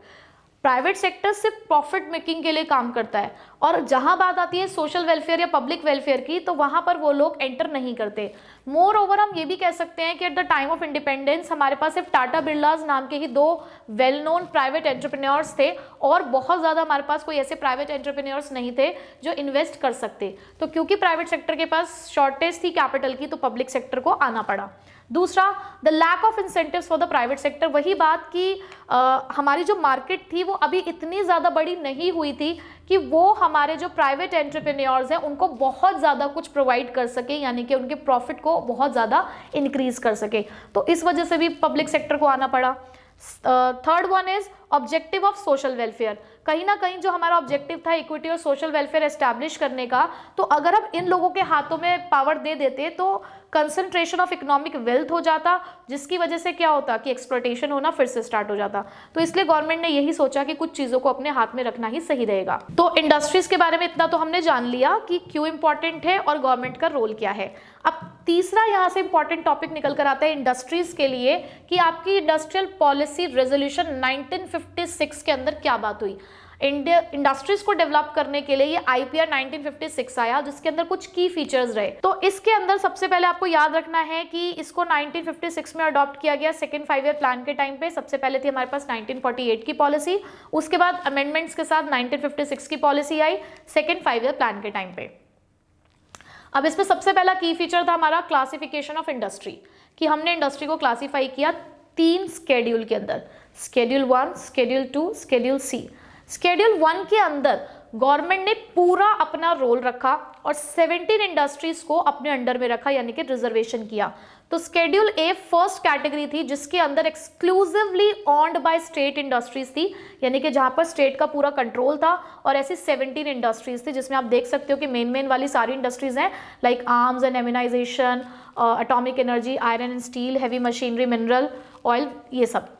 Private sector सिर्फ प्रॉफिट मेकिंग के लिए काम करता है, और जहां बात आती है सोशल वेलफेयर या पब्लिक वेलफेयर की, तो वहां पर वो लोग एंटर नहीं करते। मोर ओवर हम ये भी कह सकते हैं कि at the time of independence हमारे पास सिर्फ टाटा बिरलाज नाम के ही 2 वेल नोन प्राइवेट एंटरप्रेन्योर्स थे, और बहुत ज़्यादा हमारे पास कोई ऐसे प्राइवेट एंटरप्रेन्योर्स नहीं थे जो इन्वेस्ट कर सकते। तो क्योंकि प्राइवेट सेक्टर के पास शॉर्टेज थी कैपिटल की, तो पब्लिक सेक्टर को आना पड़ा। दूसरा, the lack of incentives for the private sector. वही बात कि हमारी जो मार्केट थी वो अभी इतनी ज़्यादा बड़ी नहीं हुई थी कि वो हमारे जो प्राइवेट एंटरप्रेन्योर्स हैं उनको बहुत ज़्यादा कुछ प्रोवाइड कर सके, यानी कि उनके प्रॉफिट को बहुत ज़्यादा इंक्रीज कर सके। तो इस वजह से भी पब्लिक सेक्टर को आना पड़ा। Third one is objective of social welfare. कहीं ना कहीं जो हमारा ऑब्जेक्टिव था इक्विटी और सोशल वेलफेयर एस्टैब्लिश करने का, तो अगर हम इन लोगों के हाथों में पावर दे देते तो कंसंट्रेशन ऑफ इकोनॉमिक वेल्थ हो जाता, जिसकी वजह से क्या होता कि एक्सप्लॉयटेशन होना फिर से स्टार्ट हो जाता। तो इसलिए गवर्नमेंट ने यही सोचा कि कुछ चीज़ों को अपने हाथ में रखना ही सही रहेगा। तो इंडस्ट्रीज के बारे में इतना तो हमने जान लिया कि क्यों इंपॉर्टेंट है और गवर्नमेंट का रोल क्या है। अब तीसरा यहाँ से इंपॉर्टेंट टॉपिक निकल कर आता है इंडस्ट्रीज के लिए कि आपकी इंडस्ट्रियल पॉलिसी रेजोल्यूशन 1956 के अंदर क्या बात हुई। इंडस्ट्रीज को डेवलप करने के लिए ये आईपीआर 1956 आया, जिसके अंदर कुछ की फीचर्स रहे। तो इसके अंदर सबसे पहले आपको याद रखना है कि इसको 1956 में अडॉप्ट किया गया सेकेंड 5 ईयर प्लान के टाइम पे। सबसे पहले थी हमारे पास 1948 की पॉलिसी, उसके बाद अमेंडमेंट्स के साथ 1956 की पॉलिसी आई सेकेंड 5 ईयर प्लान के टाइम पे। अब इसमें सबसे पहला की फीचर था हमारा क्लासिफिकेशन ऑफ इंडस्ट्री, कि हमने इंडस्ट्री को क्लासीफाई किया 3 स्केड्यूल के अंदर, स्केड्यूल 1, स्केड्यूल 2, स्केड्यूल सी। स्केड्यूल 1 के अंदर गवर्नमेंट ने पूरा अपना रोल रखा और 17 इंडस्ट्रीज को अपने अंडर में रखा, यानी कि रिजर्वेशन किया। तो स्केड्यूल ए फर्स्ट कैटेगरी थी जिसके अंदर exclusively owned by state industries थी, यानी कि जहां पर स्टेट का पूरा कंट्रोल था, और ऐसी 17 इंडस्ट्रीज थी जिसमें आप देख सकते हो कि मेन वाली सारी इंडस्ट्रीज हैं, like arms and aminisation, atomic energy, iron and steel, heavy machinery, mineral oil, ये सब।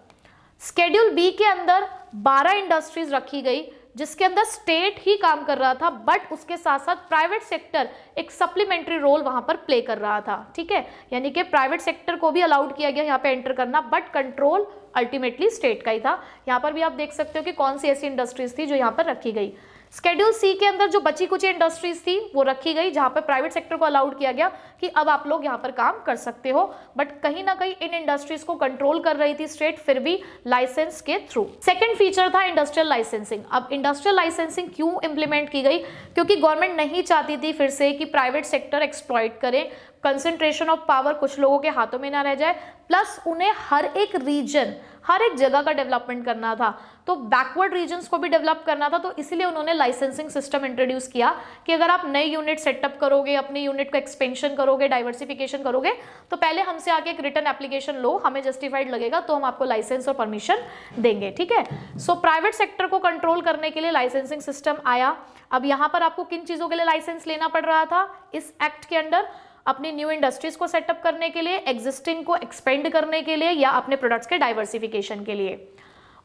स्केड्यूल बी के अंदर 12 इंडस्ट्रीज रखी गई जिसके अंदर स्टेट ही काम कर रहा था, बट उसके साथ साथ प्राइवेट सेक्टर एक सप्लीमेंट्री रोल वहां पर प्ले कर रहा था। ठीक है, यानी कि प्राइवेट सेक्टर को भी अलाउड किया गया यहाँ पे एंटर करना, बट कंट्रोल अल्टीमेटली स्टेट का ही था। यहाँ पर भी आप देख सकते हो कि कौन सी ऐसी इंडस्ट्रीज थी जो यहाँ पर रखी गई। स्केड्यूल सी के अंदर जो बची कुछ इंडस्ट्रीज थी वो रखी गई, जहां पर प्राइवेट सेक्टर को अलाउड किया गया कि अब आप लोग यहां पर काम कर सकते हो, बट कहीं ना कहीं इन इंडस्ट्रीज को कंट्रोल कर रही थी स्टेट, फिर भी लाइसेंस के थ्रू। सेकंड फीचर था इंडस्ट्रियल लाइसेंसिंग। अब इंडस्ट्रियल लाइसेंसिंग क्यों इंप्लीमेंट की गई? क्योंकि गवर्नमेंट नहीं चाहती थी फिर से कि प्राइवेट सेक्टर एक्सप्लॉइट करे, कंसंट्रेशन ऑफ पावर कुछ लोगों के हाथों में ना रह जाए, प्लस उन्हें हर एक रीजन, हर एक जगह का डेवलपमेंट करना था, तो बैकवर्ड रीजन्स को भी डेवलप करना था। तो इसीलिए उन्होंने लाइसेंसिंग सिस्टम इंट्रोड्यूस किया कि अगर आप नई यूनिट सेटअप करोगे, अपनी यूनिट का एक्सपेंशन करोगे, डाइवर्सिफिकेशन करोगे, तो पहले हमसे आके एक रिटर्न एप्लीकेशन लो, हमें जस्टिफाइड लगेगा तो हम आपको लाइसेंस और परमिशन देंगे। ठीक है, सो प्राइवेट सेक्टर को कंट्रोल करने के लिए लाइसेंसिंग सिस्टम आया। अब यहाँ पर आपको किन चीज़ों के लिए लाइसेंस लेना पड़ रहा था इस एक्ट के अंदर? अपनी न्यू इंडस्ट्रीज को सेटअप करने के लिए, एग्जिस्टिंग को एक्सपेंड करने के लिए, या अपने प्रोडक्ट्स के डाइवर्सिफिकेशन के लिए।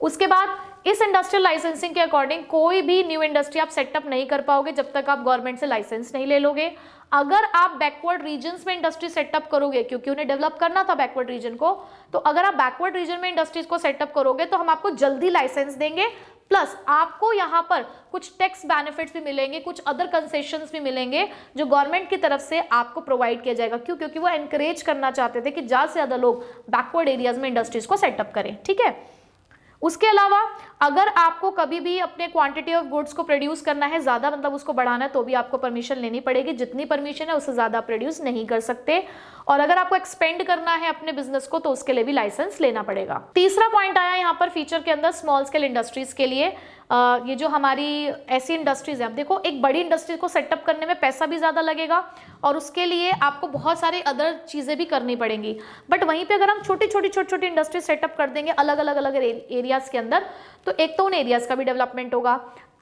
उसके बाद इस इंडस्ट्रियल लाइसेंसिंग के अकॉर्डिंग कोई भी न्यू इंडस्ट्री आप सेटअप नहीं कर पाओगे जब तक आप गवर्नमेंट से लाइसेंस नहीं ले लोगे। अगर आप बैकवर्ड रीजन्स में इंडस्ट्री सेटअप करोगे, क्योंकि उन्हें डेवलप करना था बैकवर्ड रीजन को, तो अगर आप बैकवर्ड रीजन में इंडस्ट्रीज को सेटअप करोगे तो हम आपको जल्दी लाइसेंस देंगे, प्लस आपको यहाँ पर कुछ टैक्स बेनिफिट्स भी मिलेंगे, कुछ अदर कंसेशंस भी मिलेंगे जो गवर्नमेंट की तरफ से आपको प्रोवाइड किया जाएगा। क्यों? क्योंकि वो एनकरेज करना चाहते थे कि ज़्यादा से ज़्यादा लोग बैकवर्ड एरियाज में इंडस्ट्रीज को सेटअप करें। ठीक है, उसके अलावा अगर आपको कभी भी अपने क्वांटिटी ऑफ गुड्स को प्रोड्यूस करना है ज़्यादा, मतलब उसको बढ़ाना है, तो भी आपको परमिशन लेनी पड़ेगी। जितनी परमिशन है उससे ज़्यादा प्रोड्यूस नहीं कर सकते। और अगर आपको एक्सपेंड करना है अपने बिजनेस को तो उसके लिए भी लाइसेंस लेना पड़ेगा। तीसरा पॉइंट आया यहाँ पर फीचर के अंदर स्मॉल स्केल इंडस्ट्रीज के लिए। ये जो हमारी ऐसी इंडस्ट्रीज हैं, अब देखो एक बड़ी इंडस्ट्री को सेटअप करने में पैसा भी ज़्यादा लगेगा और उसके लिए आपको बहुत सारी अदर चीज़ें भी करनी पड़ेंगी, बट वहीं पे अगर हम छोटी इंडस्ट्री सेटअप कर देंगे अलग अलग एरियाज़ के अंदर, तो एक तो उन एरियाज़ का भी डेवलपमेंट होगा,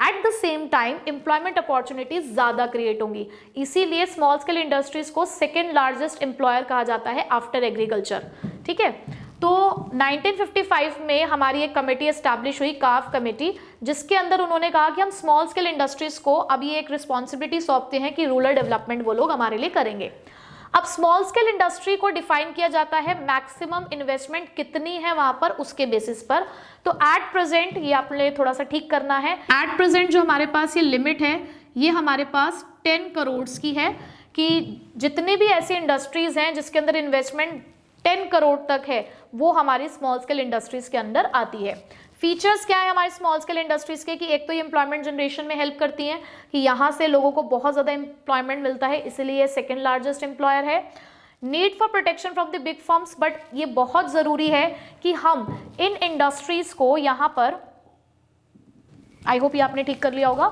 at the same time employment opportunities ज़्यादा क्रिएट होंगी। इसीलिए स्मॉल स्केल इंडस्ट्रीज को सेकेंड लार्जेस्ट एम्प्लॉयर कहा जाता है आफ्टर एग्रीकल्चर। ठीक है, तो 1955 में हमारी एक कमेटी एस्टैब्लिश हुई, काफ कमेटी, जिसके अंदर उन्होंने कहा कि हम स्मॉल स्केल इंडस्ट्रीज को अब ये एक रिस्पॉन्सिबिलिटी सौंपते हैं कि रूरल डेवलपमेंट वो लोग हमारे लिए करेंगे। अब स्मॉल स्केल इंडस्ट्री को डिफाइन किया जाता है मैक्सिमम इन्वेस्टमेंट कितनी है वहां पर उसके बेसिस पर। तो एट प्रेजेंट, ये आपने थोड़ा सा ठीक करना है, एट प्रेजेंट जो हमारे पास ये लिमिट है ये हमारे पास 10 करोड़ की है, कि जितने भी ऐसी इंडस्ट्रीज हैं जिसके अंदर इन्वेस्टमेंट 10 करोड़ तक है वो हमारी स्मॉल स्केल इंडस्ट्रीज के अंदर आती है। फीचर्स क्या है हमारी स्मॉल स्केल इंडस्ट्रीज के, कि एक तो ये एम्प्लॉयमेंट जनरेशन में हेल्प करती हैं, कि यहाँ से लोगों को बहुत ज़्यादा एम्प्लॉयमेंट मिलता है, इसलिए सेकेंड लार्जेस्ट एम्प्लॉयर है। Need for protection from the big firms, but ये बहुत ज़रूरी है कि हम इन इंडस्ट्रीज को यहाँ पर, आई होप ये आपने ठीक कर लिया होगा,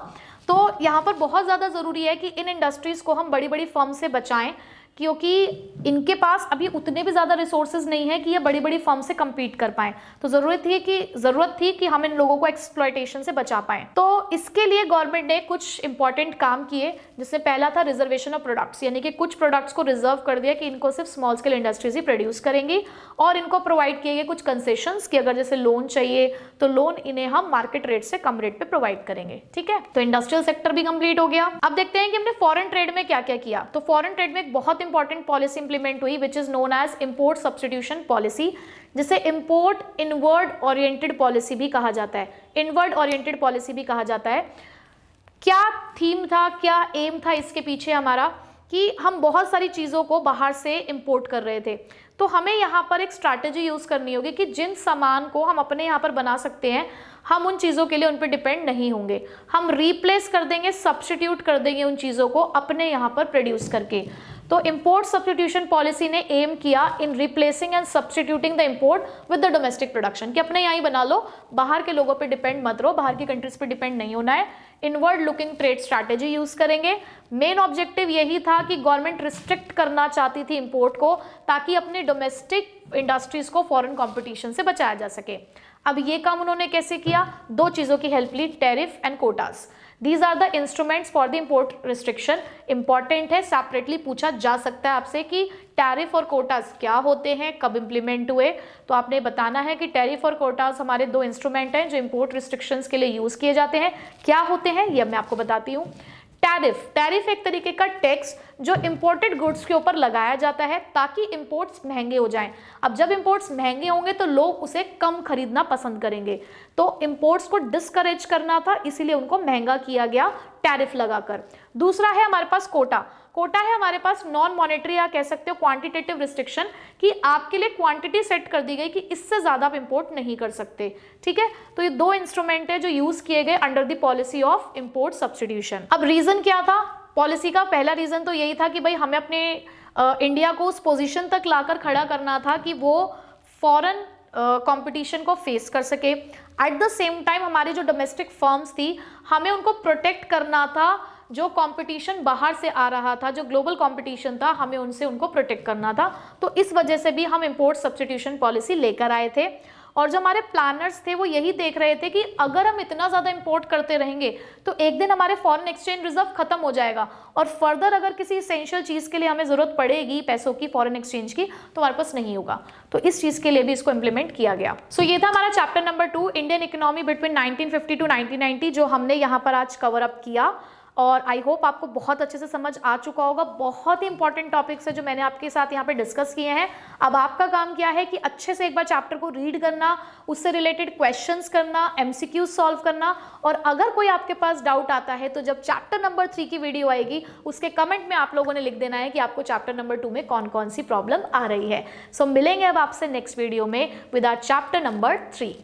तो यहाँ पर बहुत ज़्यादा ज़रूरी है कि इन इंडस्ट्रीज़ को हम बड़ी बड़ी फर्म से बचाएं, क्योंकि इनके पास अभी उतने भी ज़्यादा रिसोर्सेज नहीं है कि ये बड़ी बड़ी फर्म से compete कर पाएं। तो ज़रूरत थी कि हम इन लोगों को एक्सप्लॉयटेशन से बचा पाएं। तो इसके लिए गवर्नमेंट ने कुछ इंपॉर्टेंट काम किए, जिसमें पहला था रिजर्वेशन ऑफ प्रोडक्ट्स, यानी कि कुछ प्रोडक्ट्स को रिजर्व कर दिया कि इनको सिर्फ स्मॉल स्केल इंडस्ट्रीज ही प्रोड्यूस करेंगी, और इनको प्रोवाइड किए गए कुछ कंसेशंस कि अगर जैसे लोन चाहिए तो लोन इन्हें हम मार्केट रेट से कम रेट पे प्रोवाइड करेंगे। ठीक है, तो इंडस्ट्रियल सेक्टर भी कंप्लीट हो गया। अब देखते हैं कि हमने फॉरेन ट्रेड में क्या क्या किया। तो फॉरेन ट्रेड में एक बहुत इंपॉर्टेंट पॉलिसी इंप्लीमेंट हुई which is known as import substitution policy, जिसे इंपोर्ट इनवर्ड ओरिएंटेड पॉलिसी भी कहा जाता है, इनवर्ड ओरिएंटेड पॉलिसी भी कहा जाता है। क्या थीम था, क्या एम था इसके पीछे हमारा, कि हम बहुत सारी चीज़ों को बाहर से इंपोर्ट कर रहे थे, तो हमें यहाँ पर एक स्ट्रैटेजी यूज़ करनी होगी कि जिन सामान को हम अपने यहाँ पर बना सकते हैं हम उन चीज़ों के लिए उन पर डिपेंड नहीं होंगे, हम रिप्लेस कर देंगे, सब्स्टिट्यूट कर देंगे उन चीज़ों को अपने यहाँ पर प्रोड्यूस करके। तो इंपोर्ट सब्स्टिट्यूशन पॉलिसी ने एम किया in replacing and substituting the import with the domestic production, कि अपने यहाँ ही बना लो, बाहर के लोगों पे डिपेंड मत रहो, बाहर की कंट्रीज पे डिपेंड नहीं होना है। Inward looking trade strategy use करेंगे। मेन ऑब्जेक्टिव यही था कि गवर्नमेंट रिस्ट्रिक्ट करना चाहती थी इंपोर्ट को, ताकि अपनी डोमेस्टिक इंडस्ट्रीज को फॉरेन कंपटीशन से बचाया जा सके। अब ये काम उन्होंने कैसे किया, दो चीज़ों की हेल्प ली, tariff and quotas. These are the instruments for the import restriction। Important है, सेपरेटली पूछा जा सकता है आपसे कि टैरिफ और कोटास क्या होते हैं, कब इंप्लीमेंट हुए, तो आपने बताना है कि टैरिफ और कोटास हमारे दो इंस्ट्रूमेंट हैं जो इंपोर्ट रिस्ट्रिक्शंस के लिए यूज किए जाते हैं। क्या होते हैं ये मैं आपको बताती हूँ। टैरिफ एक तरीके का टैक्स जो इंपोर्टेड गुड्स के ऊपर लगाया जाता है ताकि इंपोर्ट्स महंगे हो जाएं। अब जब इंपोर्ट्स महंगे होंगे तो लोग उसे कम खरीदना पसंद करेंगे, तो इंपोर्ट्स को डिस्करेज करना था, इसीलिए उनको महंगा किया गया टैरिफ लगाकर। दूसरा है हमारे पास कोटा है हमारे पास नॉन मॉनेटरी या कह सकते हो क्वांटिटेटिव रिस्ट्रिक्शन, कि आपके लिए क्वांटिटी सेट कर दी गई कि इससे ज्यादा आप इंपोर्ट नहीं कर सकते। ठीक है, तो ये दो इंस्ट्रूमेंट है जो यूज किए गए under the policy of import substitution. अब रीजन क्या था पॉलिसी का, पहला रीजन तो यही था कि भाई हमें अपने इंडिया को उस पोजीशन तक लाकर खड़ा करना था कि वो फॉरेन कंपटीशन को फेस कर सके। एट द सेम टाइम हमारी जो डोमेस्टिक फर्म्स थी हमें उनको प्रोटेक्ट करना था, जो कंपटीशन बाहर से आ रहा था, जो ग्लोबल कंपटीशन था, हमें उनसे उनको प्रोटेक्ट करना था। तो इस वजह से भी हम इंपोर्ट सब्स्टिट्यूशन पॉलिसी लेकर आए थे। और जो हमारे प्लानर्स थे वो यही देख रहे थे कि अगर हम इतना ज़्यादा इंपोर्ट करते रहेंगे तो एक दिन हमारे फॉरेन एक्सचेंज रिजर्व खत्म हो जाएगा, और फर्दर अगर किसी इसेंशियल चीज़ के लिए हमें ज़रूरत पड़ेगी पैसों की, फॉरेन एक्सचेंज की, तो हमारे पास नहीं होगा। तो इस चीज़ के लिए भी इसको इम्प्लीमेंट किया गया। सो ये था हमारा chapter number 2, Indian economy between 1950 to 1990, जो हमने यहाँ पर आज कवर अप किया। और आई होप आपको बहुत अच्छे से समझ आ चुका होगा। बहुत ही इंपॉर्टेंट टॉपिक्स है जो मैंने आपके साथ यहाँ पे डिस्कस किए हैं। अब आपका काम क्या है कि अच्छे से एक बार चैप्टर को रीड करना, उससे रिलेटेड क्वेश्चंस करना, एमसीक्यूज सॉल्व करना, और अगर कोई आपके पास डाउट आता है तो जब चैप्टर नंबर 3 की वीडियो आएगी उसके कमेंट में आप लोगों ने लिख देना है कि आपको चैप्टर नंबर 2 में कौन कौन सी प्रॉब्लम आ रही है। सो मिलेंगे अब आपसे नेक्स्ट वीडियो में विद आवर चैप्टर नंबर 3।